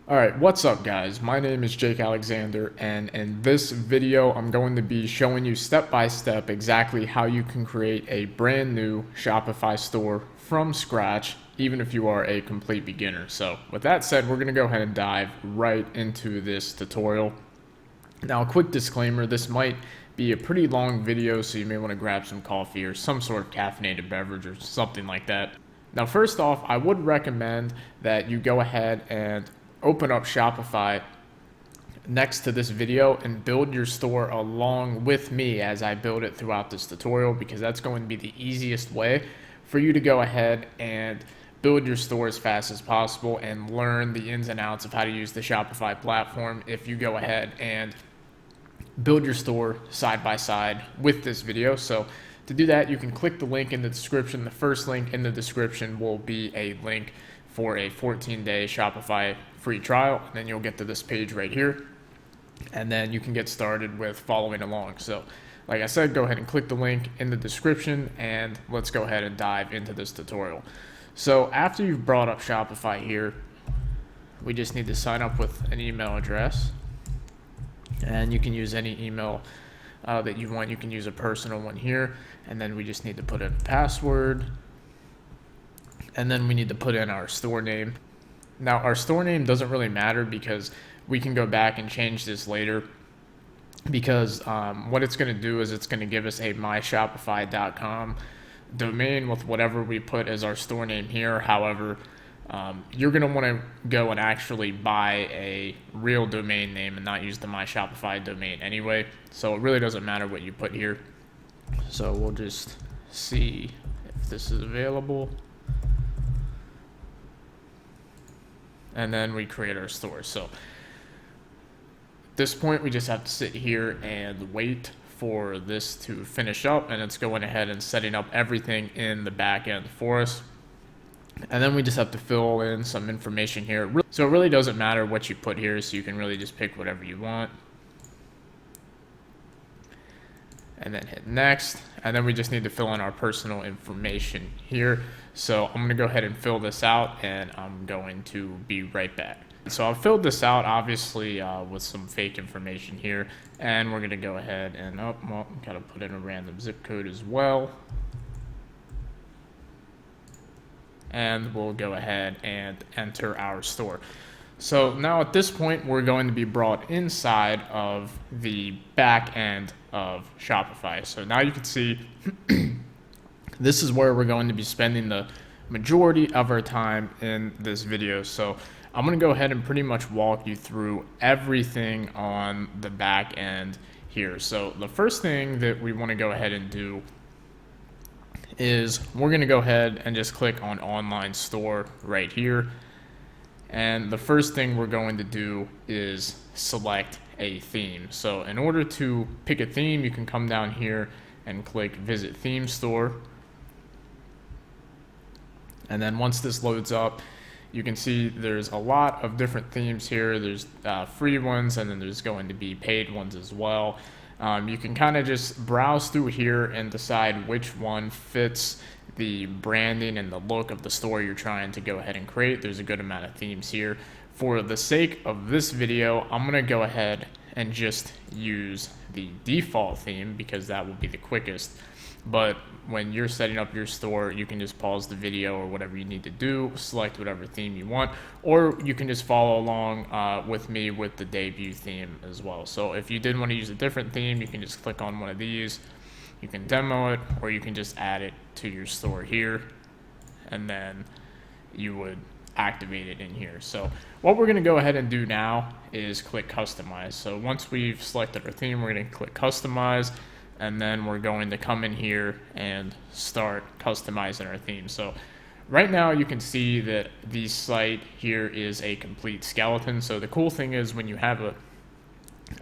Alright, what's up guys? My name is Jake Alexander, and in this video I'm going to be showing you step by step exactly how you can create a brand new Shopify store from scratch, even if you are a complete beginner. So with that said, we're going to go ahead and dive right into this tutorial. Now, a quick disclaimer, this might be a pretty long video, so you may want to grab some coffee or some sort of caffeinated beverage or something like that. Now, first off, I would recommend that you go ahead and open up Shopify next to this video and build your store along with me as I build it throughout this tutorial, because that's going to be the easiest way for you to go ahead and build your store as fast as possible and learn the ins and outs of how to use the Shopify platform if you go ahead and build your store side by side with this video. So to do that, you can click the link in the description. The first link in the description will be a link for a 14-day Shopify free trial, and then you'll get to this page right here, and then you can get started with following along. So like I said, go ahead and click the link in the description, and let's go ahead and dive into this tutorial. So after you've brought up Shopify here, we just need to sign up with an email address, and you can use any email that you want. You can use a personal one here, and then we just need to put in a password, and then we need to put in our store name. Now, our store name doesn't really matter because we can go back and change this later, because what it's going to do is it's going to give us a myshopify.com domain with whatever we put as our store name here. However, you're going to want to go and actually buy a real domain name and not use the My Shopify domain anyway. So it really doesn't matter what you put here. So we'll just see if this is available. And then we create our store. So at this point, we just have to sit here and wait for this to finish up, and it's going ahead and setting up everything in the back end for us. And then we just have to fill in some information here. So it really doesn't matter what you put here, so you can really just pick whatever you want. And then hit next, and then we just need to fill in our personal information here. So I'm going to go ahead and fill this out, and I'm going to be right back. So I've filled this out, obviously, with some fake information here, and we're going to go ahead and got to put in a random zip code as well. And we'll go ahead and enter our store. So now at this point, we're going to be brought inside of the back end of Shopify. So now you can see this is where we're going to be spending the majority of our time in this video. So I'm going to go ahead and pretty much walk you through everything on the back end here. So the first thing that we want to go ahead and do is we're going to go ahead and just click on online store right here. And the first thing we're going to do is select a theme. So in order to pick a theme, you can come down here and click visit theme store. And then once this loads up, you can see there's a lot of different themes here. There's free ones, and then there's going to be paid ones as well. You can kind of just browse through here and decide which one fits the branding and the look of the store you're trying to go ahead and create. There's a good amount of themes here. For the sake of this video, I'm going to go ahead and just use the default theme because that will be the quickest. But when you're setting up your store, you can just pause the video or whatever you need to do, select whatever theme you want, or you can just follow along with me with the debut theme as well. So if you did want to use a different theme, you can just click on one of these. You can demo it, or you can just add it to your store here, and then you would activate it in here. So what we're going to go ahead and do now is click customize. So once we've selected our theme, we're going to click customize, and then we're going to come in here and start customizing our theme. So right now you can see that the site here is a complete skeleton. So the cool thing is when you have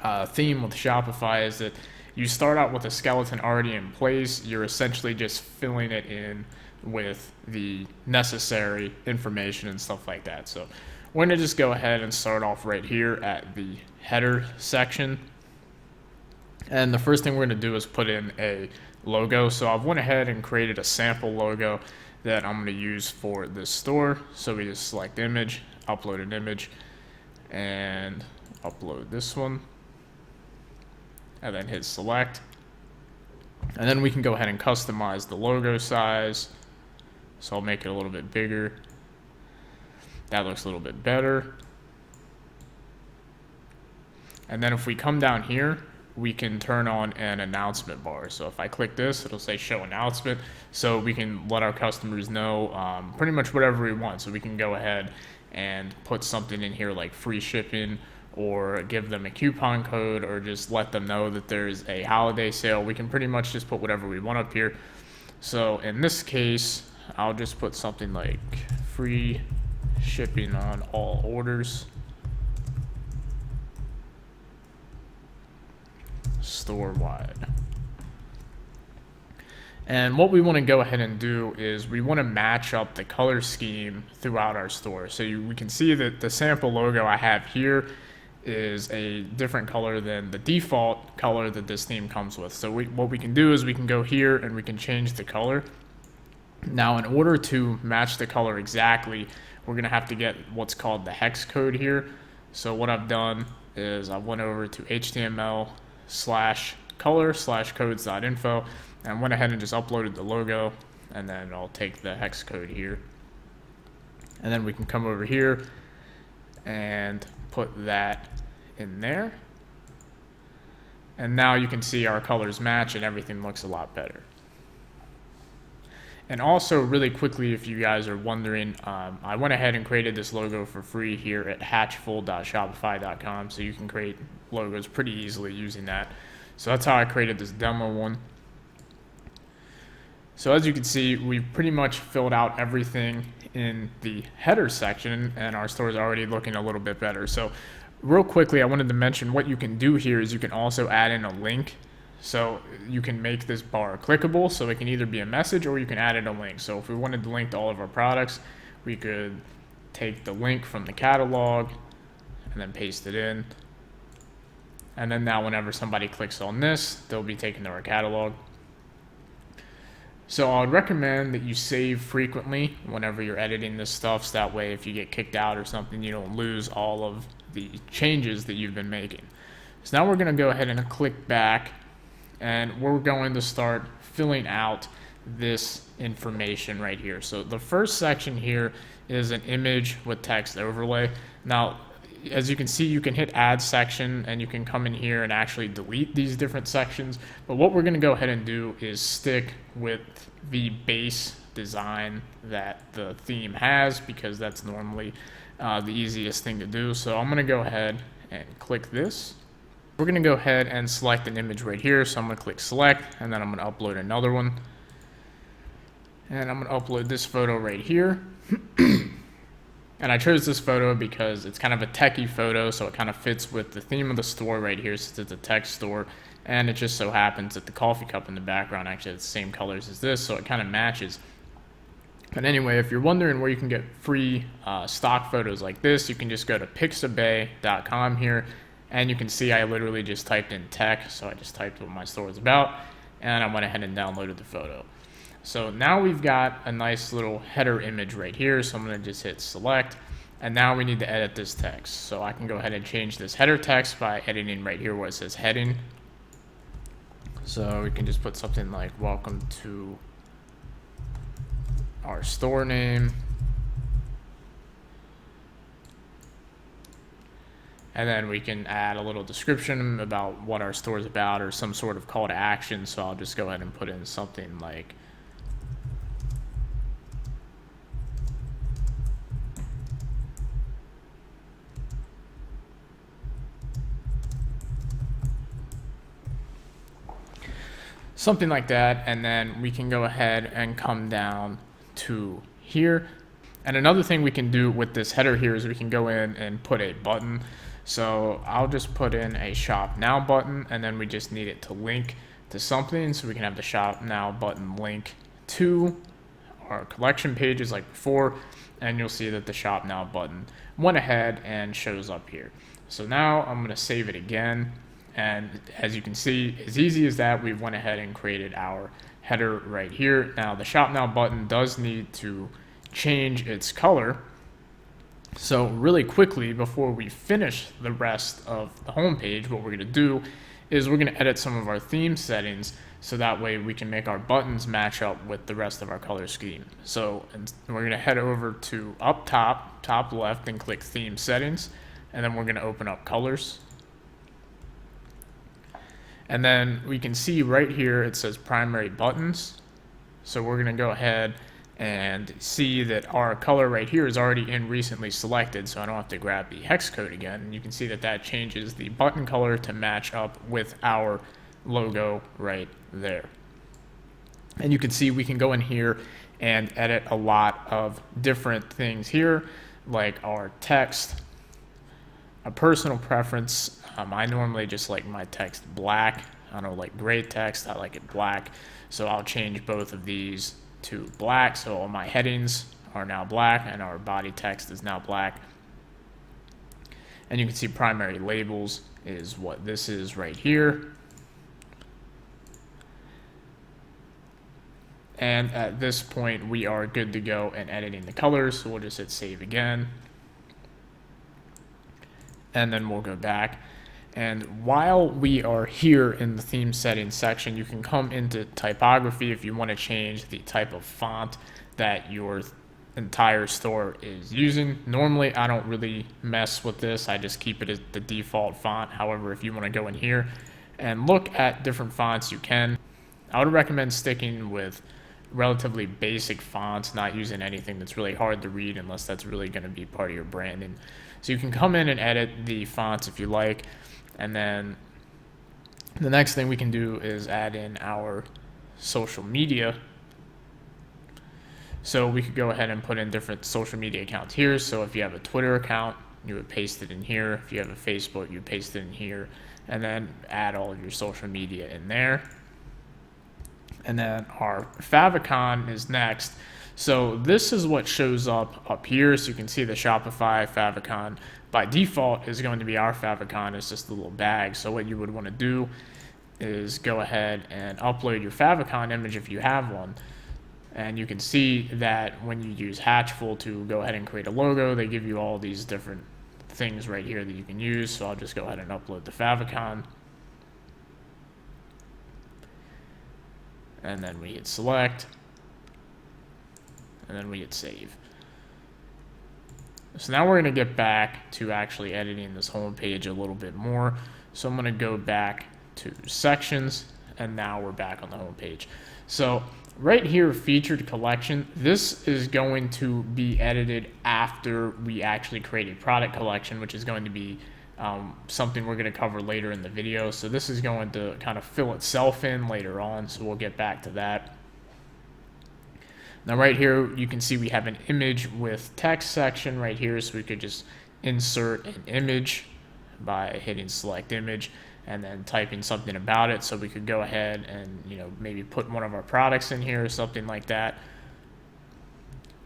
a theme with Shopify is that you start out with a skeleton already in place. You're essentially just filling it in with the necessary information and stuff like that. So we're going to just go ahead and start off right here at the header section. And the first thing we're going to do is put in a logo. So I've went ahead and created a sample logo that I'm going to use for this store. So we just select image, upload an image, and upload this one, and then hit select. And then we can go ahead and customize the logo size. So I'll make it a little bit bigger. That looks a little bit better. And then if we come down here, we can turn on an announcement bar. So if I click this, it'll say show announcement. So we can let our customers know pretty much whatever we want. So we can go ahead and put something in here like free shipping, or give them a coupon code, or just let them know that there's a holiday sale. We can pretty much just put whatever we want up here. So in this case, I'll just put something like free shipping on all orders, store-wide. And what we want to go ahead and do is we want to match up the color scheme throughout our store. So we can see that the sample logo I have here is a different color than the default color that this theme comes with. So what we can do is we can go here and we can change the color. Now, in order to match the color exactly, we're going to have to get what's called the hex code here. So what I've done is I went over to html/color/codes.info and went ahead and just uploaded the logo, and then I'll take the hex code here. And then we can come over here and put that in there. And now you can see our colors match and everything looks a lot better. And also, really quickly, if you guys are wondering, I went ahead and created this logo for free here at hatchful.shopify.com, so you can create logos pretty easily using that. So that's how I created this demo one. So as you can see, we've pretty much filled out everything in the header section, and our store is already looking a little bit better. So real quickly, I wanted to mention what you can do here is you can also add in a link. So you can make this bar clickable, so it can either be a message or you can add in a link. So if we wanted to link to all of our products, we could take the link from the catalog and then paste it in. And then now whenever somebody clicks on this, they'll be taken to our catalog. So I would recommend that you save frequently whenever you're editing this stuff, so that way if you get kicked out or something, you don't lose all of the changes that you've been making. So now we're going to go ahead and click back, and we're going to start filling out this information right here. So the first section here is an image with text overlay. Now, as you can see, you can hit add section and you can come in here and actually delete these different sections. But what we're going to go ahead and do is stick with the base design that the theme has, because that's normally the easiest thing to do. So I'm going to go ahead and click this. We're going to go ahead and select an image right here. So I'm going to click select, and then I'm going to upload another one. And I'm going to upload this photo right here. And I chose this photo because it's kind of a techie photo, so it kind of fits with the theme of the store right here, since it's a tech store. And it just so happens that the coffee cup in the background actually has the same colors as this, so it kind of matches. But anyway, if you're wondering where you can get free stock photos like this, you can just go to pixabay.com here, and you can see I literally just typed in tech, so I just typed what my store is about, and I went ahead and downloaded the photo. So now we've got a nice little header image right here, so I'm going to just hit select, and now we need to edit this text. So I can go ahead and change this header text by editing right here where it says heading. So we can just put something like welcome to our store name. And then we can add a little description about what our store is about, or some sort of call to action. So I'll just go ahead and put in something like something like that, and then we can go ahead and come down to here. And another thing we can do with this header here is we can go in and put a button. So I'll just put in a shop now button, and then we just need it to link to something, so we can have the shop now button link to our collection pages like before, and you'll see that the shop now button went ahead and shows up here. So now I'm going to save it again. And as you can see, as easy as that, we went ahead and created our header right here. Now the Shop Now button does need to change its color. So really quickly, before we finish the rest of the homepage, what we're going to do is we're going to edit some of our theme settings so that way we can make our buttons match up with the rest of our color scheme. So we're going to head over to up top left, and click theme settings, and then we're going to open up colors. And then we can see right here it says primary buttons. So we're going to go ahead and see that our color right here is already in recently selected, so I don't have to grab the hex code again. And you can see that that changes the button color to match up with our logo right there. And you can see we can go in here and edit a lot of different things here, like our text, a personal preference. I normally just like my text black. I don't like gray text, I like it black. So I'll change both of these to black, so all my headings are now black and our body text is now black. And you can see primary labels is what this is right here. And at this point we are good to go in editing the colors, so we'll just hit save again. And then we'll go back. And while we are here in the theme settings section, you can come into typography if you want to change the type of font that your entire store is using. Normally, I don't really mess with this. I just keep it as the default font. However, if you want to go in here and look at different fonts, you can. I would recommend sticking with relatively basic fonts, not using anything that's really hard to read unless that's really going to be part of your branding. So you can come in and edit the fonts if you like. And then the next thing we can do is add in our social media. So we could go ahead and put in different social media accounts here. So if you have a Twitter account, you would paste it in here. If you have a Facebook, you paste it in here, and then add all of your social media in there. And then our favicon is next. So this is what shows up here. So you can see the Shopify favicon by default is going to be our favicon. It's just a little bag. So what you would want to do is go ahead and upload your favicon image if you have one. And you can see that when you use Hatchful to go ahead and create a logo, they give you all these different things right here that you can use. So I'll just go ahead and upload the favicon. And then we hit select. And then we hit save. So now we're going to get back to actually editing this home page a little bit more. So I'm going to go back to sections, and now we're back on the home page. So right here, featured collection, this is going to be edited after we actually create a product collection, which is going to be something we're going to cover later in the video. So this is going to kind of fill itself in later on, so we'll get back to that. Now right here, you can see we have an image with text section right here, so we could just insert an image by hitting select image and then typing something about it. So we could go ahead and, maybe put one of our products in here or something like that.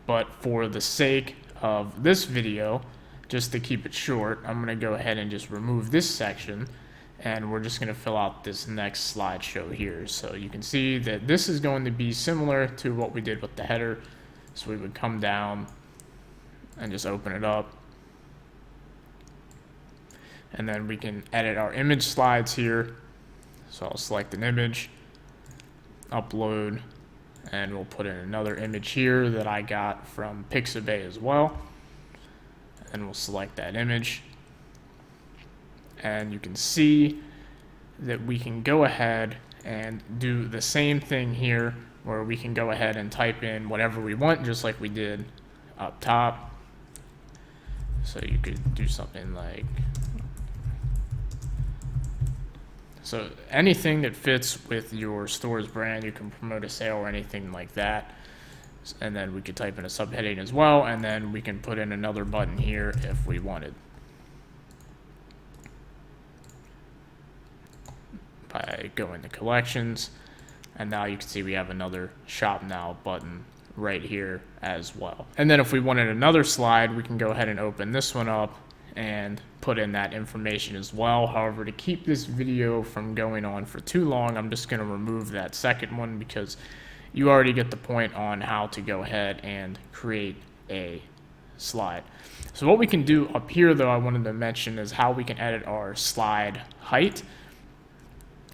But for the sake of this video, just to keep it short, I'm going to go ahead and just remove this section, and we're just going to fill out this next slideshow here. So you can see that this is going to be similar to what we did with the header. So we would come down and just open it up. And then we can edit our image slides here. So I'll select an image, upload, and we'll put in another image here that I got from Pixabay as well. And we'll select that image. And you can see that we can go ahead and do the same thing here, where we can go ahead and type in whatever we want, just like we did up top. So you could do something like, so anything that fits with your store's brand, you can promote a sale or anything like that. And then we could type in a subheading as well, and then we can put in another button here if we wanted. By going to collections, and now you can see we have another shop now button right here as well. And then if we wanted another slide, we can go ahead and open this one up and put in that information as well. However, to keep this video from going on for too long, I'm just going to remove that second one, because you already get the point on how to go ahead and create a slide. So what we can do up here, though, I wanted to mention is how we can edit our slide height.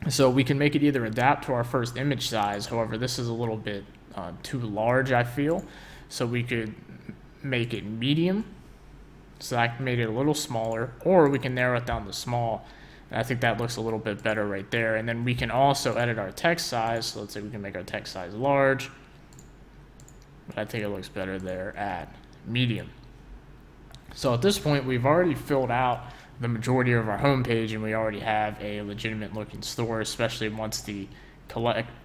So we can make it either adapt to our first image size. However, this is a little bit too large, I feel. So we could make it medium. So I made it a little smaller, or we can narrow it down to small. And I think that looks a little bit better right there. And then we can also edit our text size. So let's say we can make our text size large. But I think it looks better there at medium. So at this point, we've already filled out the majority of our homepage, and we already have a legitimate looking store, especially once the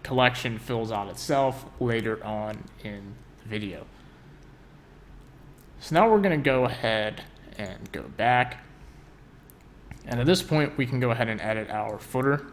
collection fills out itself later on in the video. So now we're going to go ahead and go back. And at this point, we can go ahead and edit our footer.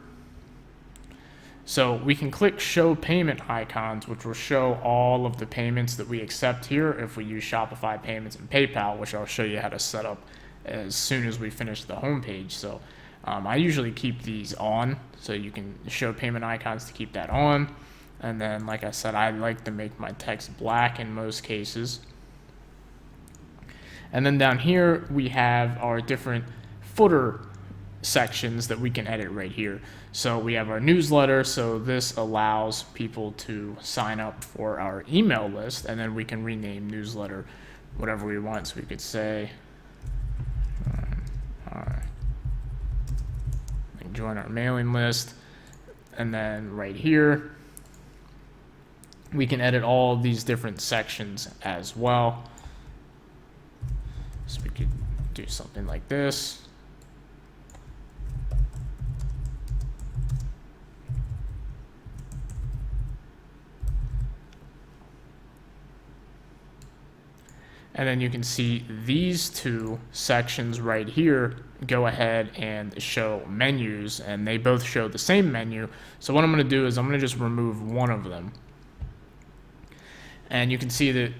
So we can click show payment icons, which will show all of the payments that we accept here if we use Shopify payments and PayPal, which I'll show you how to set up as soon as we finish the homepage. So I usually keep these on, so you can show payment icons to keep that on. And then, like I said, I like to make my text black in most cases. And then down here, we have our different footer sections that we can edit right here. So we have our newsletter, so this allows people to sign up for our email list, and then we can rename newsletter whatever we want. So we could say join our mailing list, and then right here we can edit all of these different sections as well. So we could do something like this. And then you can see these two sections right here go ahead and show menus, and they both show the same menu. So what I'm going to do is I'm going to just remove one of them. And you can see that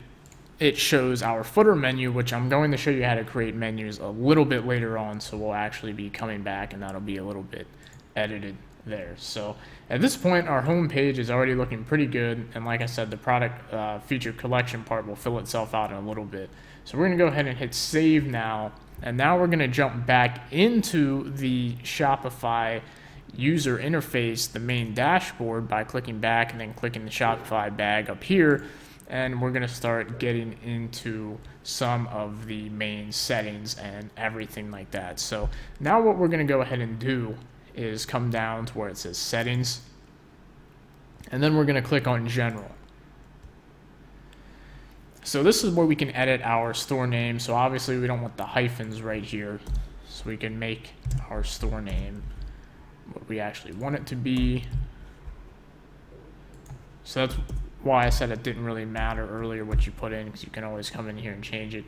it shows our footer menu, which I'm going to show you how to create menus a little bit later on. So we'll actually be coming back, and that'll be a little bit edited there. So at this point, our home page is already looking pretty good, and like I said, the product feature collection part will fill itself out in a little bit. So we're going to go ahead and hit save now, and now we're going to jump back into the Shopify user interface, the main dashboard, by clicking back and then clicking the Shopify bag up here, and we're going to start getting into some of the main settings and everything like that. So now what we're going to go ahead and do is come down to where it says settings, and then we're going to click on general. So this is where we can edit our store name. So obviously we don't want the hyphens right here, so we can make our store name what we actually want it to be. So that's why I said it didn't really matter earlier what you put in, because you can always come in here and change it.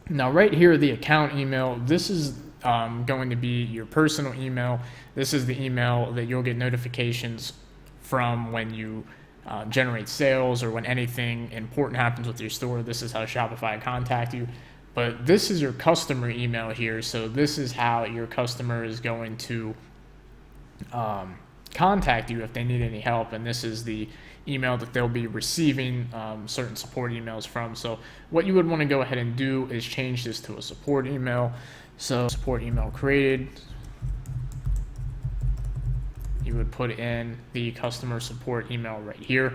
Now right here, the account email, this is going to be your personal email. This is the email that you'll get notifications from when you generate sales or when anything important happens with your store. This is how Shopify contact you. But this is your customer email here. So this is how your customer is going to contact you if they need any help. And this is the email that they'll be receiving certain support emails from. So what you would want to go ahead and do is change this to a support email. So support email created, you would put in the customer support email right here.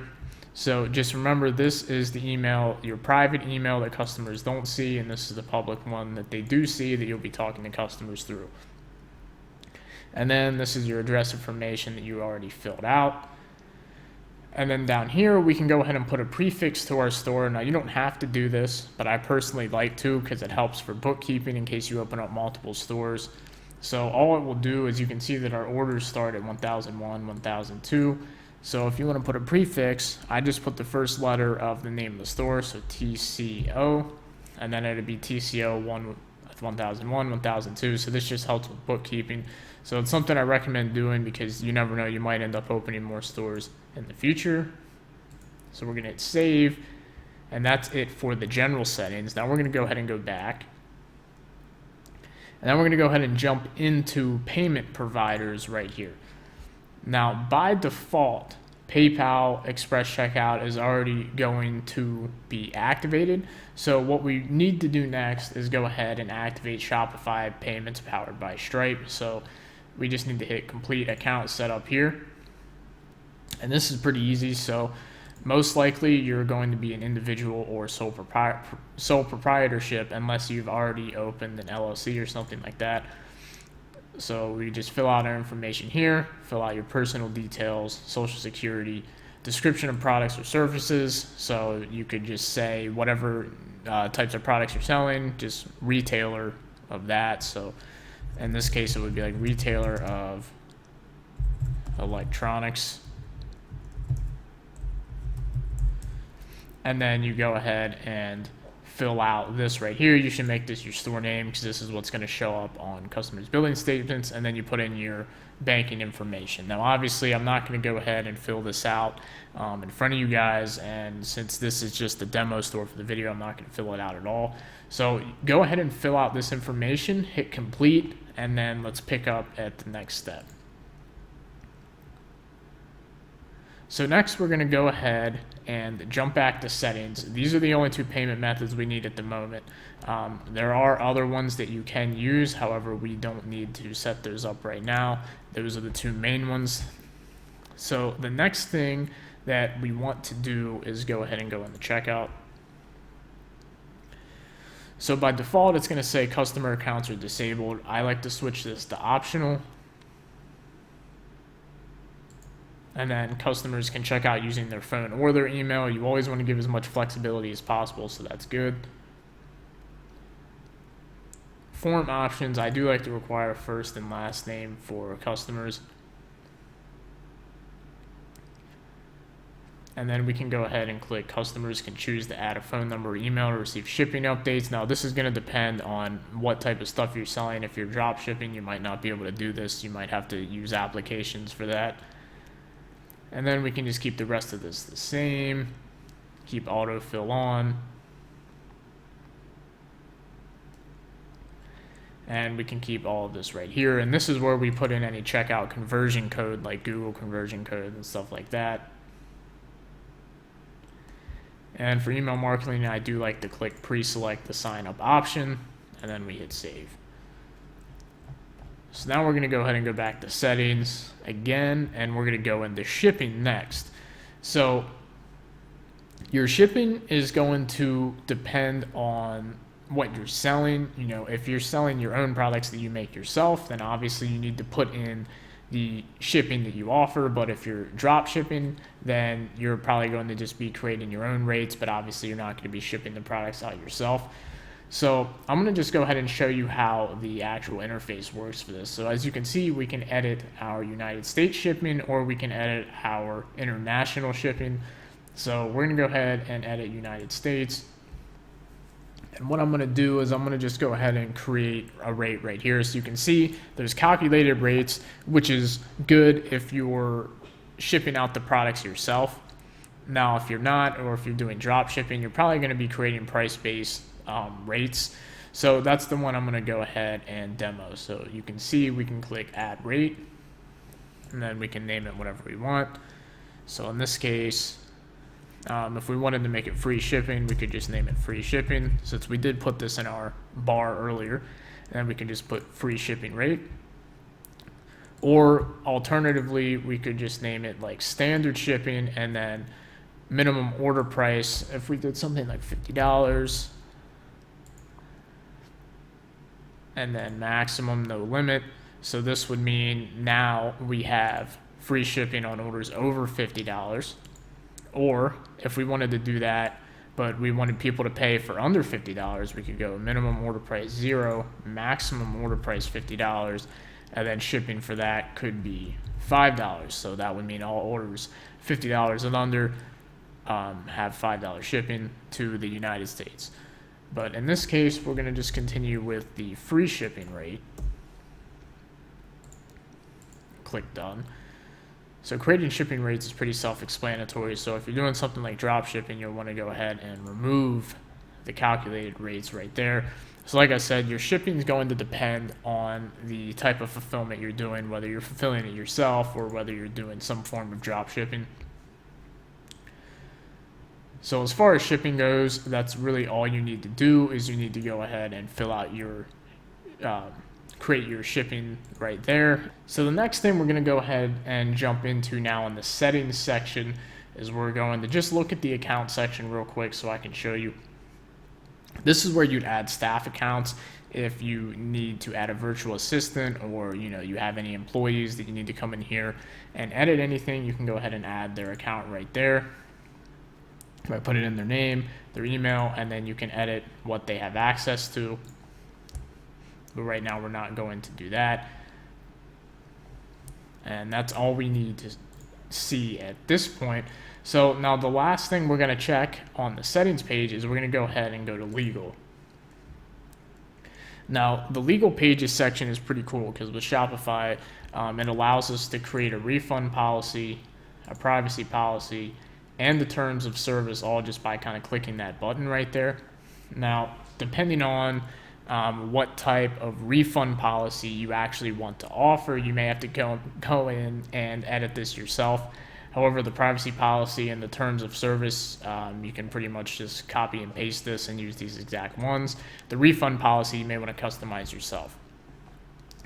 So just remember, this is the email, your private email that customers don't see, and this is the public one that they do see that you'll be talking to customers through. And then this is your address information that you already filled out. And then down here, we can go ahead and put a prefix to our store. Now, you don't have to do this, but I personally like to, because it helps for bookkeeping in case you open up multiple stores. So all it will do is you can see that our orders start at 1001, 1002. So if you want to put a prefix, I just put the first letter of the name of the store, so TCO, and then it'd be TCO 1001, 1002. So this just helps with bookkeeping. So it's something I recommend doing because you never know, you might end up opening more stores in the future. So we're going to hit save, and that's it for the general settings. Now we're going to go ahead and go back, and then we're going to go ahead and jump into payment providers right here. Now by default, PayPal Express Checkout is already going to be activated. So what we need to do next is go ahead and activate Shopify payments powered by Stripe. So we just need to hit complete account setup here. And this is pretty easy. So most likely you're going to be an individual or sole proprietorship unless you've already opened an LLC or something like that. So we just fill out our information here, fill out your personal details, social security, description of products or services. So you could just say whatever types of products you're selling, just retailer of that. So in this case, it would be like retailer of electronics. And then you go ahead and fill out this right here. You should make this your store name because this is what's going to show up on customers' billing statements, and then you put in your banking information. Now obviously I'm not going to go ahead and fill this out in front of you guys, and since this is just a demo store for the video, I'm not going to fill it out at all. So go ahead and fill out this information, hit complete, and then let's pick up at the next step. So next we're going to go ahead and jump back to settings. These are the only two payment methods we need at the moment. There are other ones that you can use, however we don't need to set those up right now. Those are the two main ones. So the next thing that we want to do is go ahead and go into checkout. So by default it's going to say customer accounts are disabled. I like to switch this to optional. And then customers can check out using their phone or their email. You always want to give as much flexibility as possible, so that's good. Form options, I do like to require first and last name for customers. And then we can go ahead and click customers can choose to add a phone number or email to receive shipping updates. Now this is going to depend on what type of stuff you're selling. If you're drop shipping, you might not be able to do this. You might have to use applications for that. And then we can just keep the rest of this the same, keep autofill on, and we can keep all of this right here. And this is where we put in any checkout conversion code like Google conversion code and stuff like that. And for email marketing, I do like to click pre-select the sign up option, and then we hit save. So now we're going to go ahead and go back to settings again, and we're going to go into shipping next. So your shipping is going to depend on what you're selling. You know, if you're selling your own products that you make yourself, then obviously you need to put in the shipping that you offer. But if you're drop shipping, then you're probably going to just be creating your own rates, but obviously you're not going to be shipping the products out yourself. So I'm going to just go ahead and show you how the actual interface works for this. So as you can see, we can edit our United States shipping, or we can edit our international shipping. So we're going to go ahead and edit United States. And what I'm going to do is I'm going to just go ahead and create a rate right here. So you can see there's calculated rates, which is good if you're shipping out the products yourself. Now, if you're not, or if you're doing drop shipping, you're probably going to be creating price-based rates. So that's the one I'm going to go ahead and demo. So you can see we can click add rate, and then we can name it whatever we want. So in this case, if we wanted to make it free shipping, we could just name it free shipping, since we did put this in our bar earlier. And then we can just put free shipping rate. Or alternatively, we could just name it like standard shipping, and then minimum order price. If we did something like $50, and then maximum no limit. So this would mean now we have free shipping on orders over $50. Or if we wanted to do that, but we wanted people to pay for under $50, we could go minimum order price $0, maximum order price $50, and then shipping for that could be $5. So that would mean all orders $50 and under have $5 shipping to the United States. But in this case, we're going to just continue with the free shipping rate. Click done. So creating shipping rates is pretty self-explanatory. So if you're doing something like drop shipping, you'll want to go ahead and remove the calculated rates right there. So like I said, your shipping is going to depend on the type of fulfillment you're doing, whether you're fulfilling it yourself or whether you're doing some form of drop shipping. So as far as shipping goes, that's really all you need to do is you need to go ahead and fill out your create your shipping right there. So the next thing we're going to go ahead and jump into now in the settings section is we're going to just look at the account section real quick so I can show you. This is where you'd add staff accounts if you need to add a virtual assistant, or you have any employees that you need to come in here and edit anything. You can go ahead and add their account right there. I put it in their name, their email, and then you can edit what they have access to. But right now we're not going to do that. And that's all we need to see at this point. So now the last thing we're going to check on the settings page is we're going to go ahead and go to legal. Now the legal pages section is pretty cool because with Shopify, it allows us to create a refund policy, a privacy policy, and the terms of service, all just by kind of clicking that button right there. Now, depending on what type of refund policy you actually want to offer, you may have to go in and edit this yourself. However, the privacy policy and the terms of service, you can pretty much just copy and paste this and use these exact ones. The refund policy, you may want to customize yourself.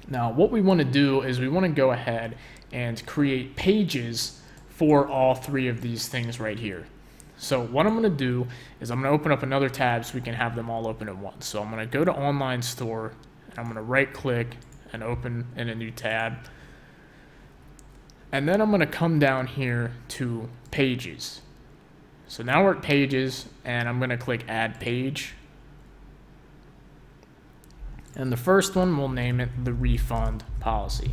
Now, what we want to do is we want to go ahead and create pages for all three of these things right here. So what I'm going to do is I'm going to open up another tab so we can have them all open at once. So I'm going to go to Online Store, and I'm going to right click and open in a new tab. And then I'm going to come down here to Pages. So now we're at Pages, and I'm going to click Add Page. And the first one, we'll name it the Refund Policy.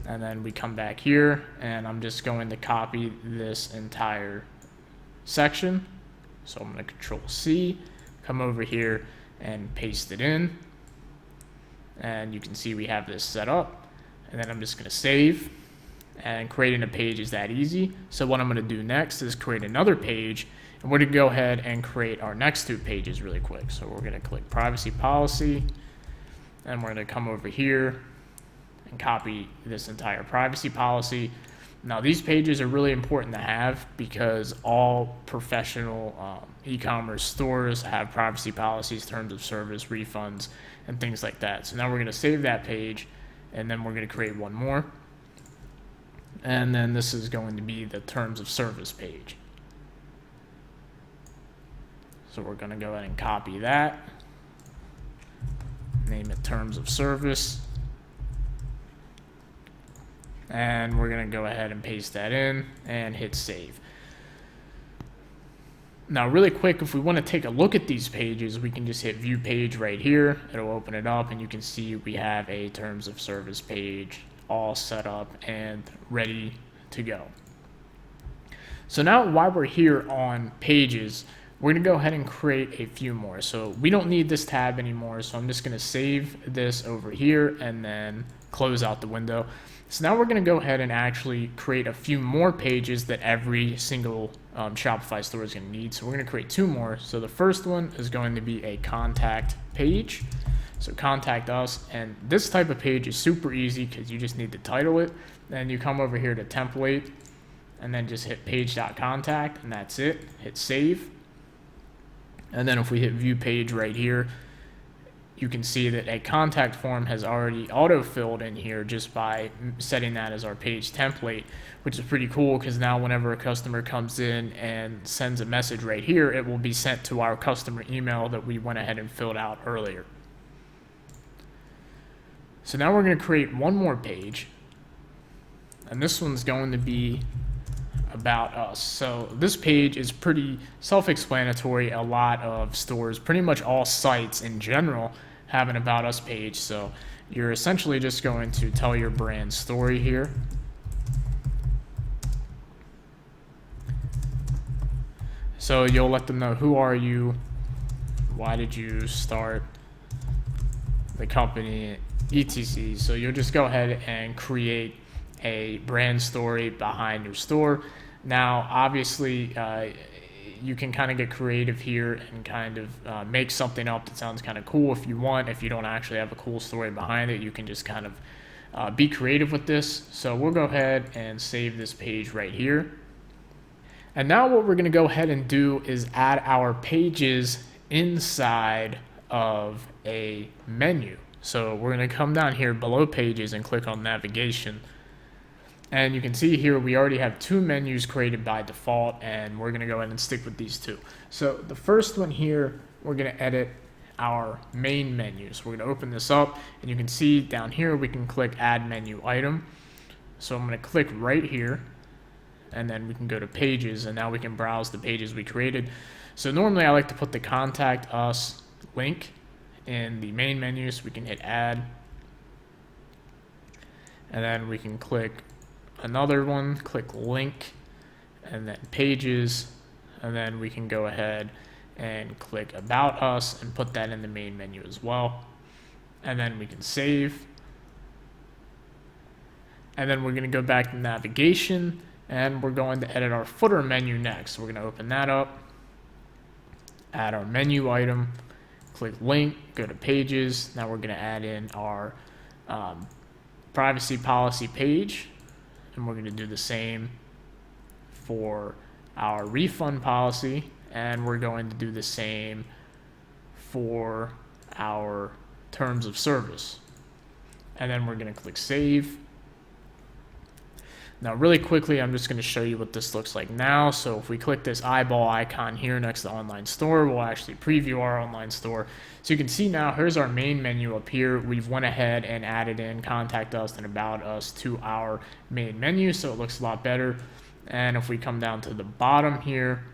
And then we come back here, and I'm just going to copy this entire section. So I'm going to Control C, come over here and paste it in. And you can see we have this set up. And then I'm just going to save. And creating a page is that easy. So what I'm going to do next is create another page, and we're going to go ahead and create our next two pages really quick. So we're going to click Privacy Policy, and we're going to come over here and copy this entire privacy policy. Now these pages are really important to have because all professional e-commerce stores have privacy policies, terms of service, refunds, and things like that. So now we're going to save that page, and then we're going to create one more. And then this is going to be the terms of service page. So we're going to go ahead and copy that, name it terms of service, and we're going to go ahead and paste that in and hit save. Now really quick, if we want to take a look at these pages, we can just hit view page right here. It'll open it up, and you can see we have a terms of service page all set up and ready to go. So now while we're here on pages, we're going to go ahead and create a few more. So we don't need this tab anymore, so I'm just going to save this over here and then close out the window. So now we're going to go ahead and actually create a few more pages that every single Shopify store is going to need. So we're going to create two more. So the first one is going to be a contact page. So contact us, and this type of page is super easy because you just need to title it. Then you come over here to template, and then just hit page.contact, and that's it. Hit save. And then if we hit view page right here, you can see that a contact form has already auto-filled in here just by setting that as our page template, which is pretty cool because now whenever a customer comes in and sends a message right here, it will be sent to our customer email that we went ahead and filled out earlier. So now we're going to create one more page, and this one's going to be about us. So this page is pretty self-explanatory. A lot of stores, pretty much all sites in general, have an about us page. So you're essentially just going to tell your brand story here. So you'll let them know, who are you, why did you start the company, etc. So you'll just go ahead and create a brand story behind your store. Now, obviously, you can kind of get creative here and kind of make something up that sounds kind of cool if you want. If you don't actually have a cool story behind it, you can just kind of be creative with this. So we'll go ahead and save this page right here. And now what we're going to go ahead and do is add our pages inside of a menu. So we're going to come down here below pages and click on navigation. And you can see here we already have two menus created by default, and we're going to go ahead and stick with these two. So the first one here, we're going to edit our main menu. So we're going to open this up, and you can see down here we can click add menu item. So I'm going to click right here, and then we can go to pages, and now we can browse the pages we created. So normally I like to put the contact us link in the main menu, so we can hit add, and then we can click another one, click link, and then pages, and then we can go ahead and click about us and put that in the main menu as well. And then we can save, and then we're going to go back to navigation, and we're going to edit our footer menu next. So we're going to open that up, add our menu item, click link, go to pages. Now we're going to add in our privacy policy page, and we're going to do the same for our refund policy, and we're going to do the same for our terms of service. And then we're going to click save. Now really quickly, I'm just going to show you what this looks like now. So if we click this eyeball icon here next to online store, we'll actually preview our online store. So you can see now, here's our main menu up here. We've went ahead and added in contact us and about us to our main menu, so it looks a lot better. And if we come down to the bottom here,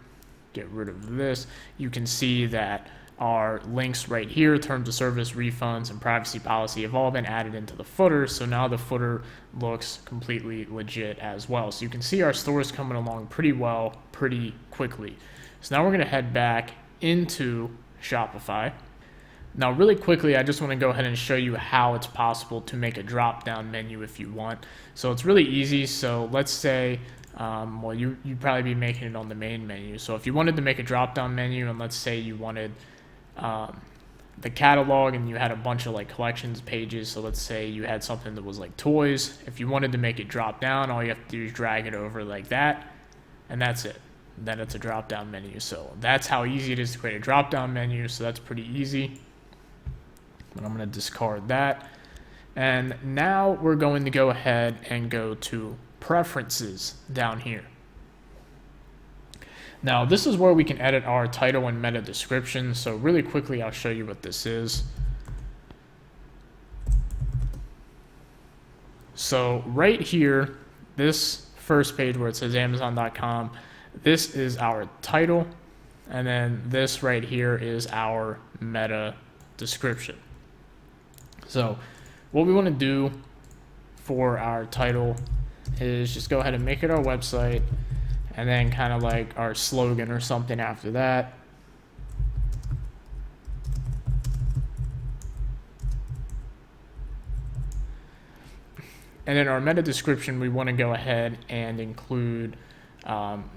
get rid of this, you can see that our links right here, terms of service, refunds, and privacy policy, have all been added into the footer. So now the footer looks completely legit as well. So you can see our store is coming along pretty well, pretty quickly. So now we're going to head back into Shopify. Now really quickly, I just want to go ahead and show you how it's possible to make a drop-down menu if you want. So it's really easy. So let's say, well, you'd probably be making it on the main menu. So if you wanted to make a drop-down menu, and let's say you wanted the catalog and you had a bunch of like collections pages, so let's say you had something that was like toys. If you wanted to make it drop down, all you have to do is drag it over like that, and that's it. Then it's a drop down menu. So that's how easy it is to create a drop down menu. So that's pretty easy. But I'm going to discard that, and now we're going to go ahead and go to preferences down here. Now this is where we can edit our title and meta description. So really quickly, I'll show you what this is. So right here, this first page where it says Amazon.com, this is our title, and then this right here is our meta description. So what we want to do for our title is just go ahead and make it our website, and then kind of like our slogan or something after that. And in our meta description, we want to go ahead and include,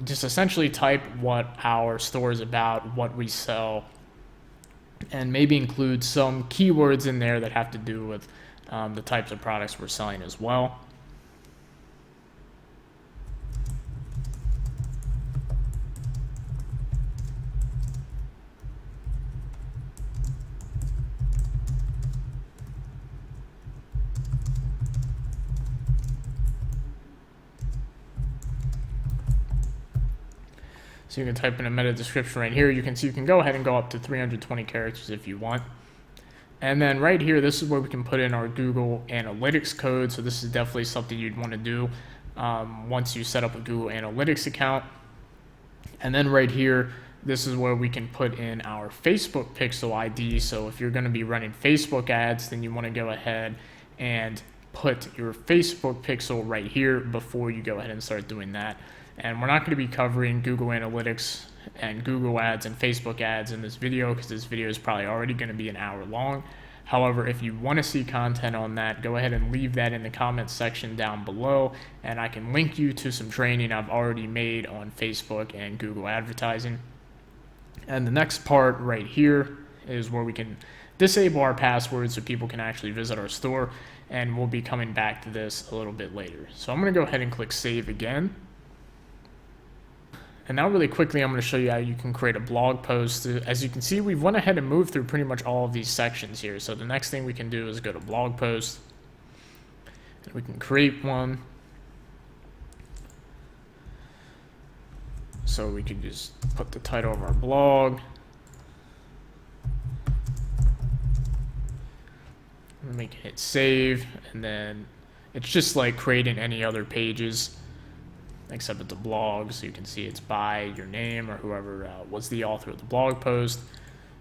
just essentially type what our store is about, what we sell, and maybe include some keywords in there that have to do with the types of products we're selling as well. So you can type in a meta description right here. You can see you can go ahead and go up to 320 characters if you want. And then right here, this is where we can put in our Google Analytics code. So this is definitely something you'd want to do once you set up a Google Analytics account. And then right here, this is where we can put in our Facebook pixel ID. So if you're going to be running Facebook ads, then you want to go ahead and put your Facebook pixel right here before you go ahead and start doing that. And we're not going to be covering Google Analytics and Google ads and Facebook ads in this video, because this video is probably already going to be an hour long. However, if you want to see content on that, go ahead and leave that in the comments section down below, and I can link you to some training I've already made on Facebook and Google advertising. And the next part right here is where we can disable our passwords so people can actually visit our store, and we'll be coming back to this a little bit later. So I'm going to go ahead and click save again. And now really quickly, I'm going to show you how you can create a blog post. As you can see, we've went ahead and moved through pretty much all of these sections here. So the next thing we can do is go to blog post. And we can create one. So we could just put the title of our blog. And we can hit save, and then it's just like creating any other pages, except it's a blog, so you can see it's by your name or whoever was the author of the blog post.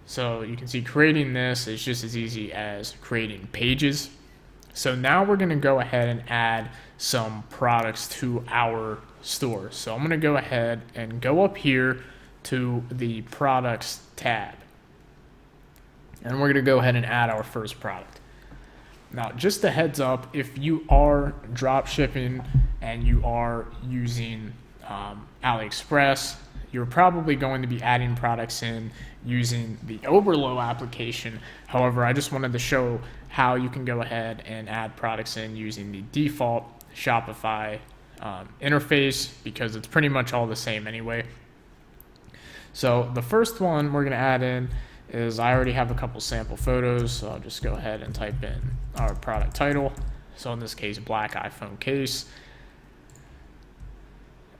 So you can see creating this is just as easy as creating pages. So now we're going to go ahead and add some products to our store. So I'm going to go ahead and go up here to the products tab, and we're going to go ahead and add our first product. Now, just a heads up, if you are drop shipping and you are using AliExpress, you're probably going to be adding products in using the Oberlo application. However, I just wanted to show how you can go ahead and add products in using the default Shopify interface, because it's pretty much all the same anyway. So the first one we're going to add in is, I already have a couple sample photos, so I'll just go ahead and type in our product title. So in this case, black iPhone case.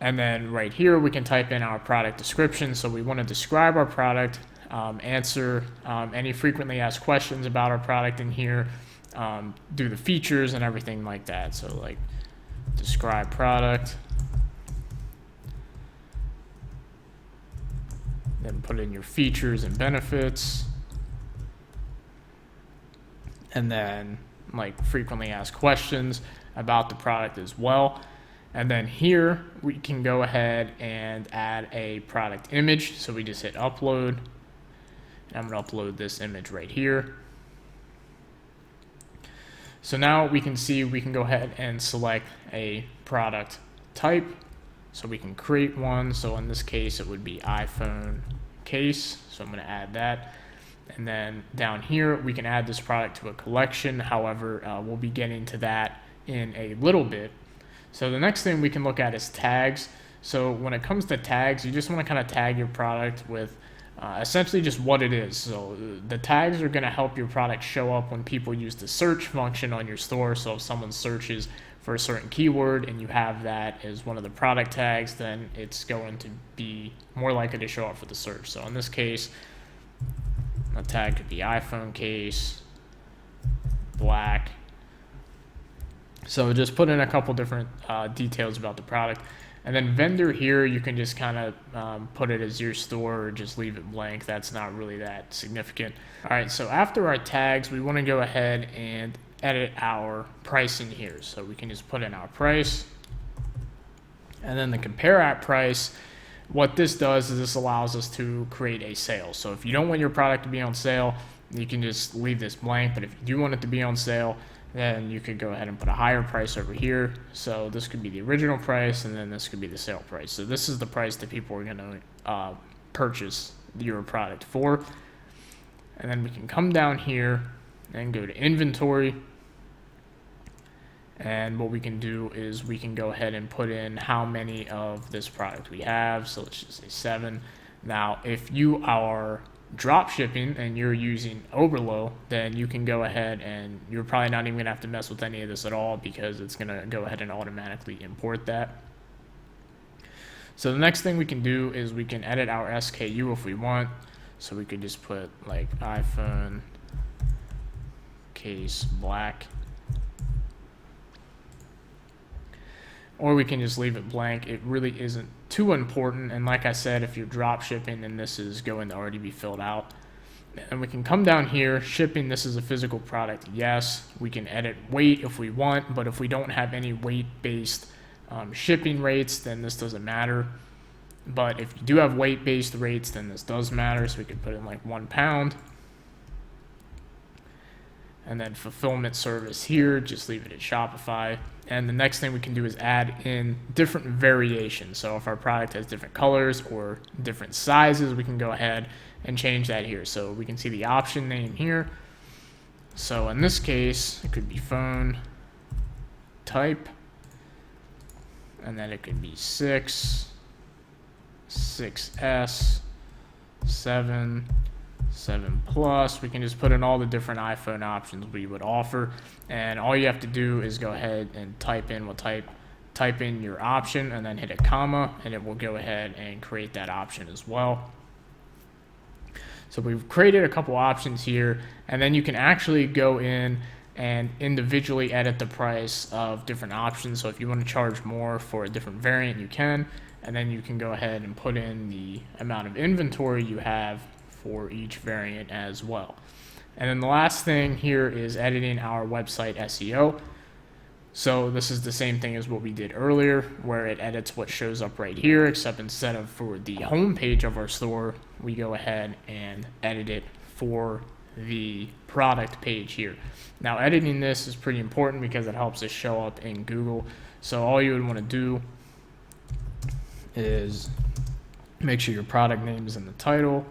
And then right here, we can type in our product description. So we want to describe our product, answer any frequently asked questions about our product in here, do the features and everything like that. So like describe product, then put in your features and benefits, and then like frequently asked questions about the product as well. And then here we can go ahead and add a product image. So we just hit upload, and I'm going to upload this image right here. So now we can see we can go ahead and select a product type. So we can create one. So in this case, it would be iPhone case. So I'm going to add that. And then down here, we can add this product to a collection. However, we'll be getting to that in a little bit. So the next thing we can look at is tags. So when it comes to tags, you just want to kind of tag your product with essentially just what it is. So the tags are going to help your product show up when people use the search function on your store. So if someone searches for a certain keyword and you have that as one of the product tags, then it's going to be more likely to show up for the search. So in this case, a tag could be iPhone case, black. So just put in a couple different details about the product. And then vendor here, you can just kind of put it as your store or just leave it blank. That's not really that significant. All right, so after our tags, we want to go ahead and edit our pricing here. So we can just put in our price, and then the compare at price. What this does is this allows us to create a sale. So if you don't want your product to be on sale, you can just leave this blank. But if you do want it to be on sale, then you could go ahead and put a higher price over here. So this could be the original price, and then this could be the sale price. So this is the price that people are going to purchase your product for. And then we can come down here and go to inventory. And what we can do is we can go ahead and put in how many of this product we have. So let's just say 7. Now, if you are drop shipping and you're using Oberlo, then you can go ahead and you're probably not even going to have to mess with any of this at all, because it's going to go ahead and automatically import that. So the next thing we can do is we can edit our SKU if we want. So we could just put like iPhone case black. Or we can just leave it blank. It really isn't too important. And like I said, if you're drop shipping, then this is going to already be filled out. And we can come down here, shipping, this is a physical product. Yes, we can edit weight if we want, but if we don't have any weight-based shipping rates, then this doesn't matter. But if you do have weight-based rates, then this does matter. So we could put in like 1 pound. And then fulfillment service here, just leave it at Shopify. And the next thing we can do is add in different variations. So if our product has different colors or different sizes, we can go ahead and change that here. So we can see the option name here. So in this case, it could be phone type, and then it could be 6, 6S, 7, 7 Plus. We can just put in all the different iPhone options we would offer, and all you have to do is go ahead and type in your option and then hit a comma, and it will go ahead and create that option as well. So we've created a couple options here, and then you can actually go in and individually edit the price of different options. So if you want to charge more for a different variant, you can, and then you can go ahead and put in the amount of inventory you have for each variant as well. And then the last thing here is editing our website SEO. So this is the same thing as what we did earlier, where it edits what shows up right here, except instead of for the home page of our store, we go ahead and edit it for the product page here. Now, editing this is pretty important because it helps us show up in Google. So all you would want to do is make sure your product name is in the title,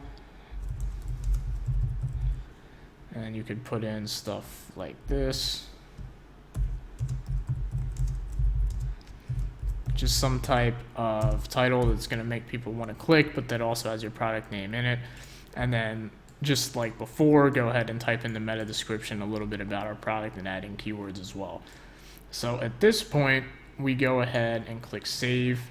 and you could put in stuff like this. Just some type of title that's going to make people want to click, but that also has your product name in it. And then just like before, go ahead and type in the meta description, a little bit about our product, and adding keywords as well. So at this point, we go ahead and click save.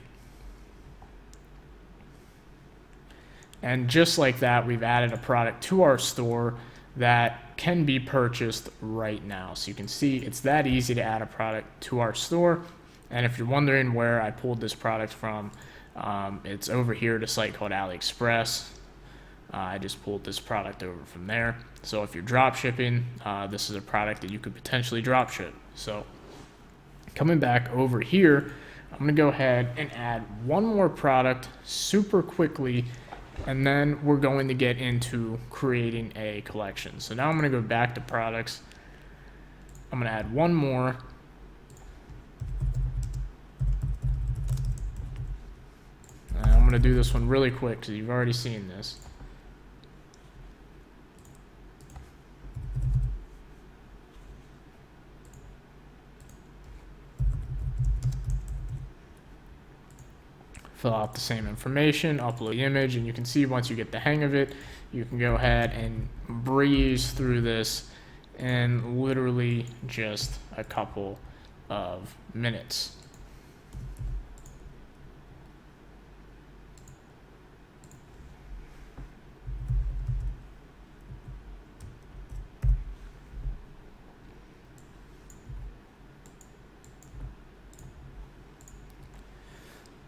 And just like that, we've added a product to our store that can be purchased right now. So you can see it's that easy to add a product to our store. And if you're wondering where I pulled this product from, it's over here at a site called AliExpress. I just pulled this product over from there. So if you're drop shipping, this is a product that you could potentially drop ship. So coming back over here, I'm going to go ahead and add one more product super quickly, and then we're going to get into creating a collection. So now I'm going to go back to products. I'm going to add one more. I'm going to do this one really quick because you've already seen this. Fill out the same information, upload the image, and you can see once you get the hang of it, you can go ahead and breeze through this in literally just a couple of minutes.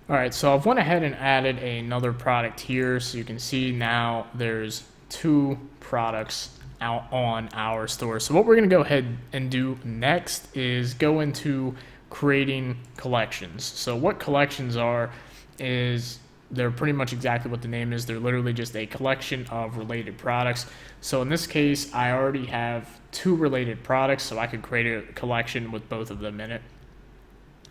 All right, so I've went ahead and added another product here. So you can see now there's 2 products out on our store. So what we're gonna go ahead and do next is go into creating collections. So what collections are is they're pretty much exactly what the name is. They're literally just a collection of related products. So in this case, I already have 2 related products, so I could create a collection with both of them in it.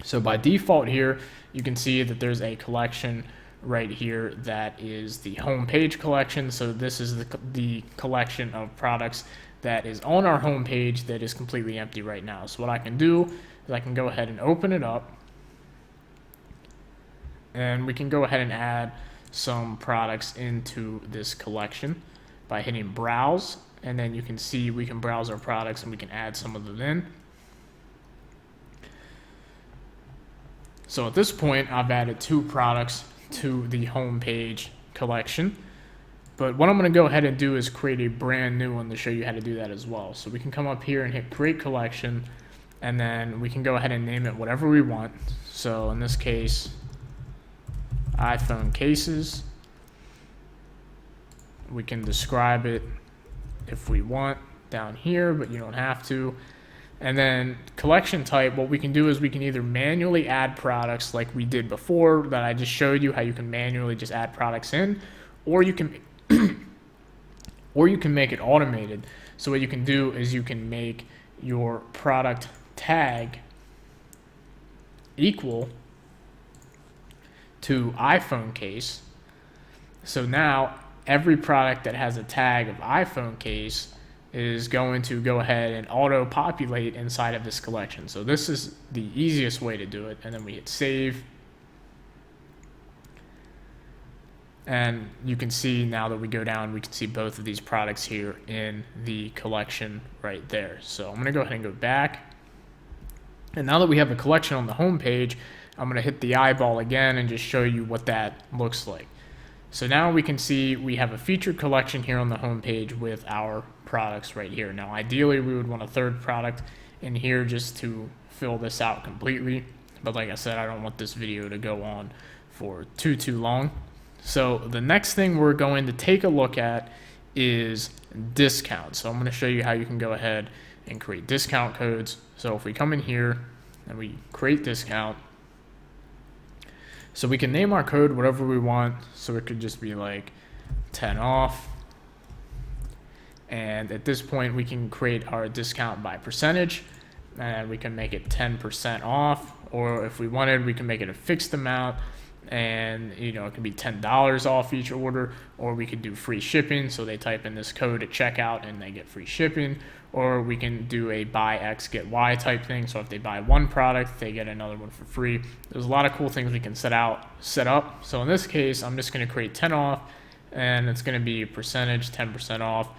So by default here, you can see that there's a collection right here that is the homepage collection. So this is the collection of products that is on our homepage that is completely empty right now. So what I can do is I can go ahead and open it up, and we can go ahead and add some products into this collection by hitting browse, and then you can see we can browse our products and we can add some of them in. So at this point, I've added 2 products to the homepage collection. But what I'm going to go ahead and do is create a brand new one to show you how to do that as well. So we can come up here and hit create collection, and then we can go ahead and name it whatever we want. So in this case, iPhone cases. We can describe it if we want down here, but you don't have to. And then collection type, what we can do is we can either manually add products like we did before that I just showed you how you can manually just add products in, or you can or you can make it automated. So what you can do is you can make your product tag equal to iPhone case. So now every product that has a tag of iPhone case is going to go ahead and auto-populate inside of this collection. So this is the easiest way to do it. And then we hit save. And you can see now that we go down, we can see both of these products here in the collection right there. So I'm going to go ahead and go back. And now that we have a collection on the home page, I'm going to hit the eyeball again and just show you what that looks like. So now we can see we have a featured collection here on the home page with our products right here. Now ideally we would want a third product in here just to fill this out completely. But like I said, I don't want this video to go on for too long. So the next thing we're going to take a look at is discounts. So I'm going to show you how you can go ahead and create discount codes. So if we come in here and we create discount, so we can name our code whatever we want. So it could just be like 10 off. And at this point we can create our discount by percentage, and we can make it 10% off, or if we wanted, we can make it a fixed amount, and it can be $10 off each order, or we could do free shipping. So they type in this code at checkout and they get free shipping, or we can do a buy X get Y type thing. So if they buy one product, they get another one for free. There's a lot of cool things we can set up. So in this case, I'm just going to create 10 off, and it's going to be a percentage, 10% off,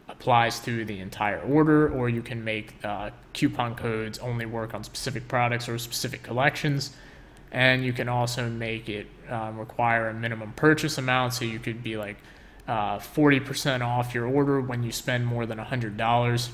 applies to the entire order. Or you can make coupon codes only work on specific products or specific collections. And you can also make it require a minimum purchase amount. So you could be like 40% off your order when you spend more than $100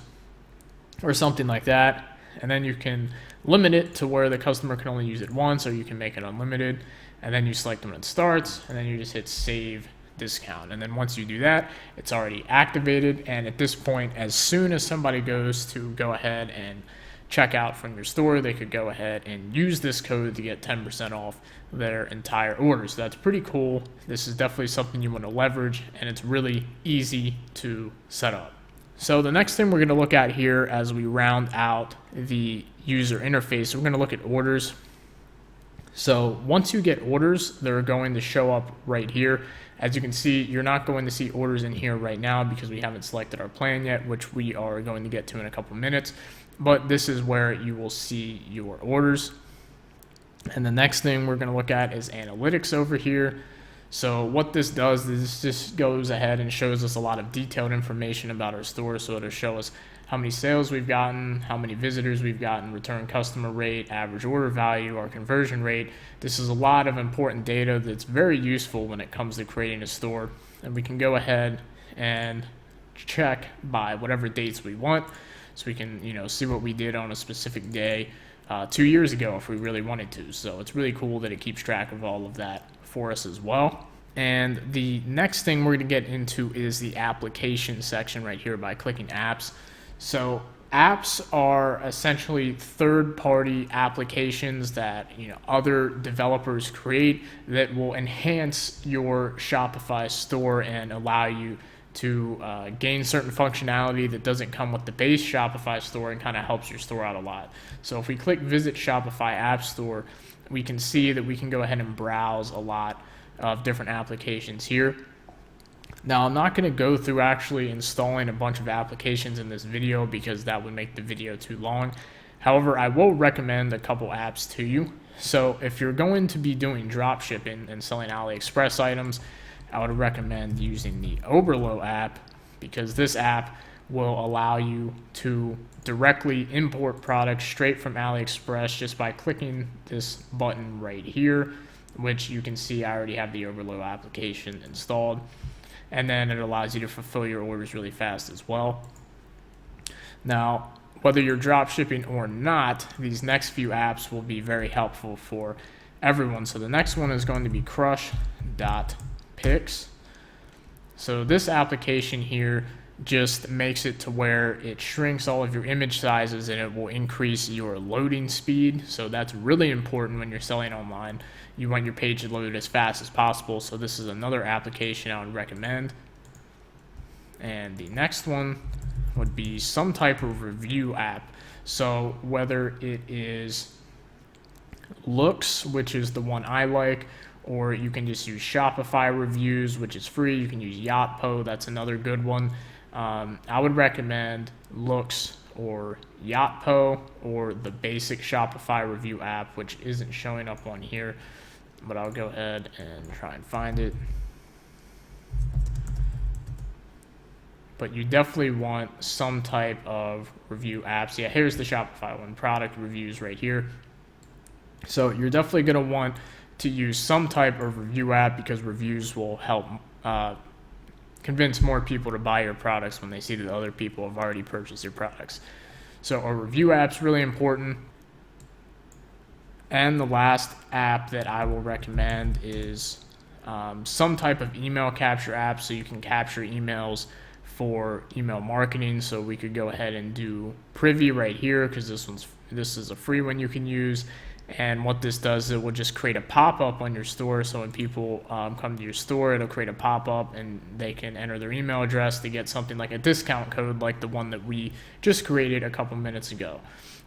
or something like that. And then you can limit it to where the customer can only use it once, or you can make it unlimited. And then you select when it starts, and then you just hit save discount. And then once you do that, it's already activated. And at this point, as soon as somebody goes to go ahead and check out from your store, they could go ahead and use this code to get 10% off their entire order. So that's pretty cool. This is definitely something you want to leverage, and it's really easy to set up. So the next thing we're going to look at here as we round out the user interface, we're going to look at orders. So once you get orders, they're going to show up right here. As you can see, you're not going to see orders in here right now because we haven't selected our plan yet, which we are going to get to in a couple minutes. But this is where you will see your orders. And the next thing we're going to look at is analytics over here. So what this does is this just goes ahead and shows us a lot of detailed information about our store. So it'll show us how many sales we've gotten, how many visitors we've gotten, return customer rate, average order value, our conversion rate. This is a lot of important data that's very useful when it comes to creating a store. And we can go ahead and check by whatever dates we want. So we can, see what we did on a specific day 2 years ago if we really wanted to. So it's really cool that it keeps track of all of that for us as well. And the next thing we're going to get into is the application section right here by clicking apps. So apps are essentially third-party applications that other developers create that will enhance your Shopify store and allow you to gain certain functionality that doesn't come with the base Shopify store, and kind of helps your store out a lot. So if we click Visit Shopify App Store, we can see that we can go ahead and browse a lot of different applications here. Now, I'm not going to go through actually installing a bunch of applications in this video because that would make the video too long. However, I will recommend a couple apps to you. So if you're going to be doing drop shipping and selling AliExpress items, I would recommend using the Oberlo app, because this app will allow you to directly import products straight from AliExpress just by clicking this button right here, which you can see I already have the Oberlo application installed. And then it allows you to fulfill your orders really fast as well. Now, whether you're drop shipping or not, these next few apps will be very helpful for everyone. So the next one is going to be Crush.Pix. So this application here just makes it to where it shrinks all of your image sizes and it will increase your loading speed. So that's really important when you're selling online. You want your page to load as fast as possible. So this is another application I would recommend. And the next one would be some type of review app. So whether it is Looks, which is the one I like, or you can just use Shopify Reviews, which is free. You can use Yotpo, that's another good one. I would recommend Looks or Yotpo, or the basic Shopify Review app, which isn't showing up on here, but I'll go ahead and try and find it. but you definitely want some type of review apps. Yeah, here's the Shopify one, product reviews right here. So you're definitely going to want to use some type of review app, because reviews will help convince more people to buy your products when they see that other people have already purchased your products. So a review app's really important. And the last app that I will recommend is some type of email capture app, so you can capture emails for email marketing. So we could go ahead and do Privy right here, because this is a free one you can use. And what this does, it will just create a pop-up on your store. So when people come to your store, it'll create a pop-up and they can enter their email address to get something like a discount code, like the one that we just created a couple minutes ago.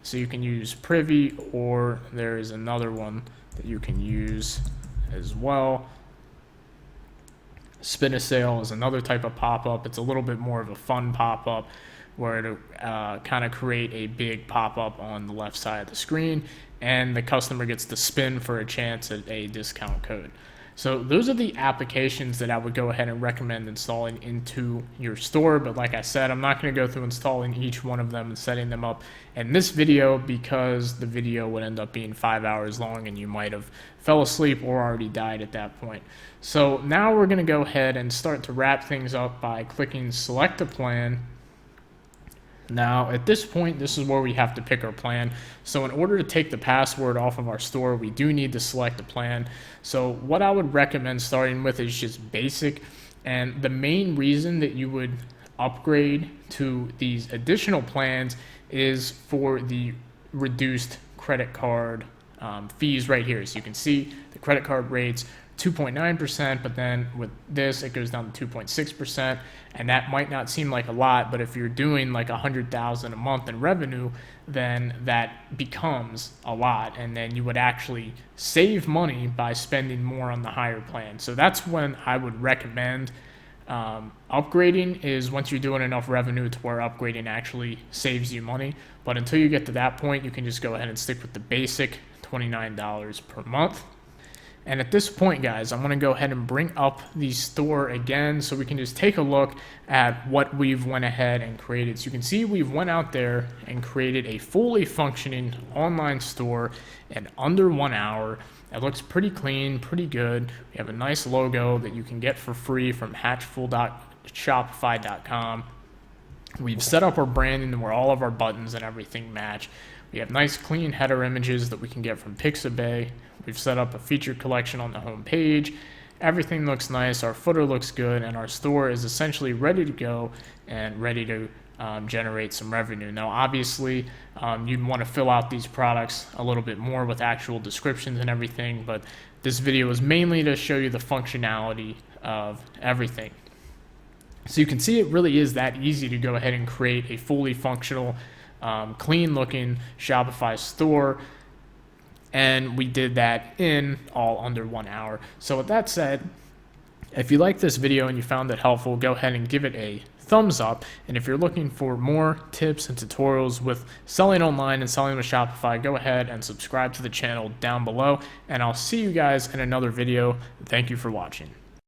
So you can use Privy, or there is another one that you can use as well. Spin a Sale is another type of pop-up. It's a little bit more of a fun pop-up, where it'll kind of create a big pop-up on the left side of the screen, and the customer gets to spin for a chance at a discount code. So those are the applications that I would go ahead and recommend installing into your store. But like I said, I'm not going to go through installing each one of them and setting them up in this video, because the video would end up being 5 hours long and you might have fell asleep or already died at that point. So now we're going to go ahead and start to wrap things up by clicking select a plan. Now, at this point, this is where we have to pick our plan. So in order to take the password off of our store, we do need to select a plan. So what I would recommend starting with is just basic. And the main reason that you would upgrade to these additional plans is for the reduced credit card fees right here. So you can see the credit card rates 2.9%, but then with this it goes down to 2.6%, and that might not seem like a lot, but if you're doing like $100,000 a month in revenue, then that becomes a lot, and then you would actually save money by spending more on the higher plan. So that's when I would recommend upgrading, is once you're doing enough revenue to where upgrading actually saves you money. But until you get to that point, you can just go ahead and stick with the basic $29 per month. And at this point, guys, I'm going to go ahead and bring up the store again so we can just take a look at what we've went ahead and created. So you can see we've went out there and created a fully functioning online store in under 1 hour. It looks pretty clean, pretty good. We have a nice logo that you can get for free from hatchful.shopify.com. We've set up our branding where all of our buttons and everything match. We have nice clean header images that we can get from Pixabay. We've set up a featured collection on the home page. Everything looks nice, our footer looks good, and our store is essentially ready to go and ready to generate some revenue. Now, obviously, you'd want to fill out these products a little bit more with actual descriptions and everything, but this video is mainly to show you the functionality of everything. So you can see it really is that easy to go ahead and create a fully functional, clean looking Shopify store. And we did that in all under 1 hour. So with that said, if you liked this video and you found it helpful, go ahead and give it a thumbs up. And if you're looking for more tips and tutorials with selling online and selling with Shopify, go ahead and subscribe to the channel down below. And I'll see you guys in another video. Thank you for watching.